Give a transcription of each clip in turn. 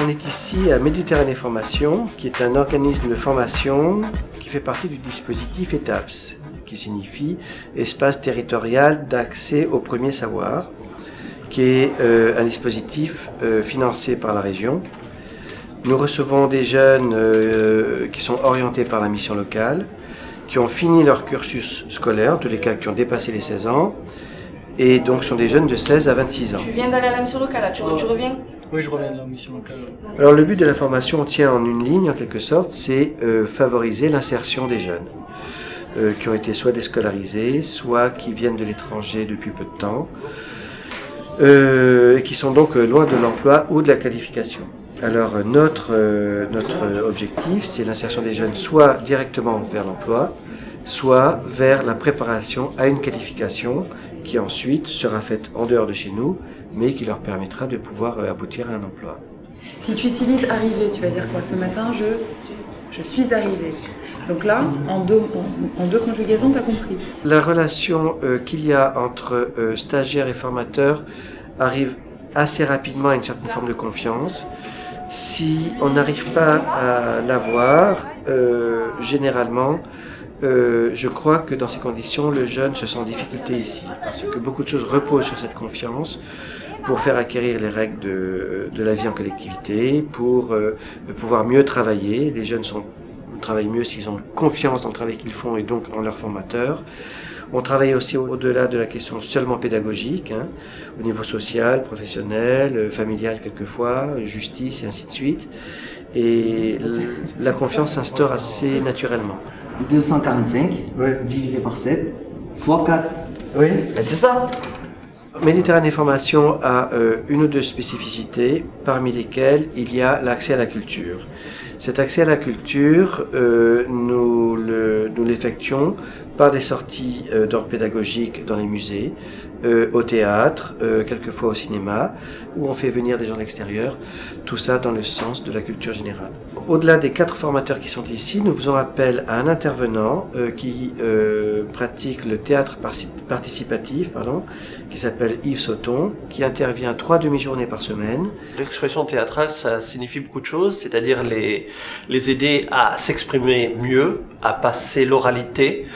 On est ici à Méditerranée Formation, qui est un organisme de formation qui fait partie du dispositif ETAPS, qui signifie Espace territorial d'accès au premier savoir, qui est un dispositif financé par la région. Nous recevons des jeunes qui sont orientés par la mission locale, qui ont fini leur cursus scolaire, en tous les cas qui ont dépassé les 16 ans, et donc sont des jeunes de 16 à 26 ans. Tu viens d'aller à la mission locale, là, tu reviens? Oui, je reviens de la mission locale. Alors le but de la formation tient en une ligne en quelque sorte, c'est favoriser l'insertion des jeunes qui ont été soit déscolarisés, soit qui viennent de l'étranger depuis peu de temps, et qui sont donc loin de l'emploi ou de la qualification. Alors notre objectif, c'est l'insertion des jeunes soit directement vers l'emploi, soit vers la préparation à une qualification qui ensuite sera faite en dehors de chez nous, mais qui leur permettra de pouvoir aboutir à un emploi. Si tu utilises arriver, tu vas dire quoi? Ce matin, je suis arrivé. Donc là, en deux conjugaisons, tu as compris. La relation qu'il y a entre stagiaires et formateurs arrive assez rapidement à une certaine forme de confiance. Si on n'arrive pas à l'avoir, généralement, je crois que dans ces conditions, le jeune se sent en difficulté ici, parce que beaucoup de choses reposent sur cette confiance pour faire acquérir les règles de la vie en collectivité, pour pouvoir mieux travailler. Les jeunes travaillent mieux s'ils ont confiance dans le travail qu'ils font et donc en leur formateur. On travaille aussi au-delà de la question seulement pédagogique, au niveau social, professionnel, familial quelquefois, justice et ainsi de suite. Et la confiance s'instaure assez naturellement. 245 Oui. divisé par 7 fois 4. Oui. Et c'est ça. Méditerranée Formation a une ou deux spécificités, parmi lesquelles il y a l'accès à la culture. Cet accès à la culture, nous l'effectuons par des sorties d'ordre pédagogique dans les musées, au théâtre, quelquefois au cinéma, où on fait venir des gens de l'extérieur, tout ça dans le sens de la culture générale. Au-delà des 4 formateurs qui sont ici, nous faisons appel à un intervenant qui pratique le théâtre participatif, qui s'appelle Yves Sauton, qui intervient 3 demi-journées par semaine. L'expression théâtrale, ça signifie beaucoup de choses, c'est-à-dire les aider à s'exprimer mieux, à passer l'oralité,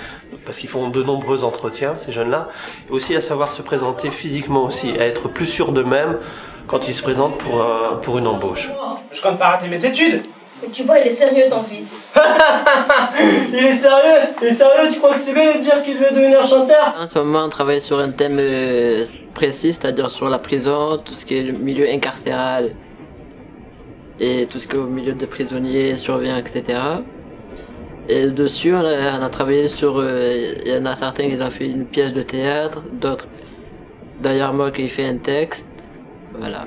parce qu'ils font de nombreux entretiens, ces jeunes-là, et aussi à savoir se présenter physiquement aussi, à être plus sûrs d'eux-mêmes quand ils se présentent pour une embauche. Je compte pas rater mes études. Mais tu vois, il est sérieux ton fils. Il est sérieux, tu crois que c'est bien de dire qu'il veut devenir chanteur? En ce moment, on travaille sur un thème précis, c'est-à-dire sur la prison, tout ce qui est le milieu incarcéral et tout ce qui est au milieu des prisonniers, surveillants, etc. Et dessus, on a travaillé sur... Il y en a certains qui ont fait une pièce de théâtre, d'autres, d'ailleurs moi qui ai fait un texte, voilà.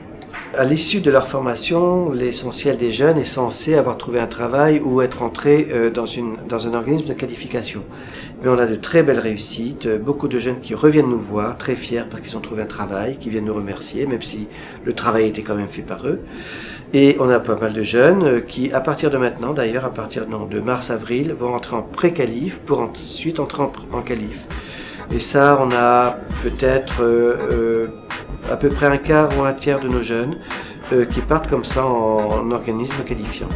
À l'issue de leur formation, l'essentiel des jeunes est censé avoir trouvé un travail ou être entré dans un organisme de qualification. Mais on a de très belles réussites, beaucoup de jeunes qui reviennent nous voir, très fiers parce qu'ils ont trouvé un travail, qui viennent nous remercier, même si le travail était quand même fait par eux. Et on a pas mal de jeunes qui, à partir de maintenant, d'ailleurs, à partir de mars-avril, vont entrer en pré-qualif pour ensuite entrer en qualif. Et ça, on a peut-être à peu près un quart ou un tiers de nos jeunes qui partent comme ça en organisme qualifiant.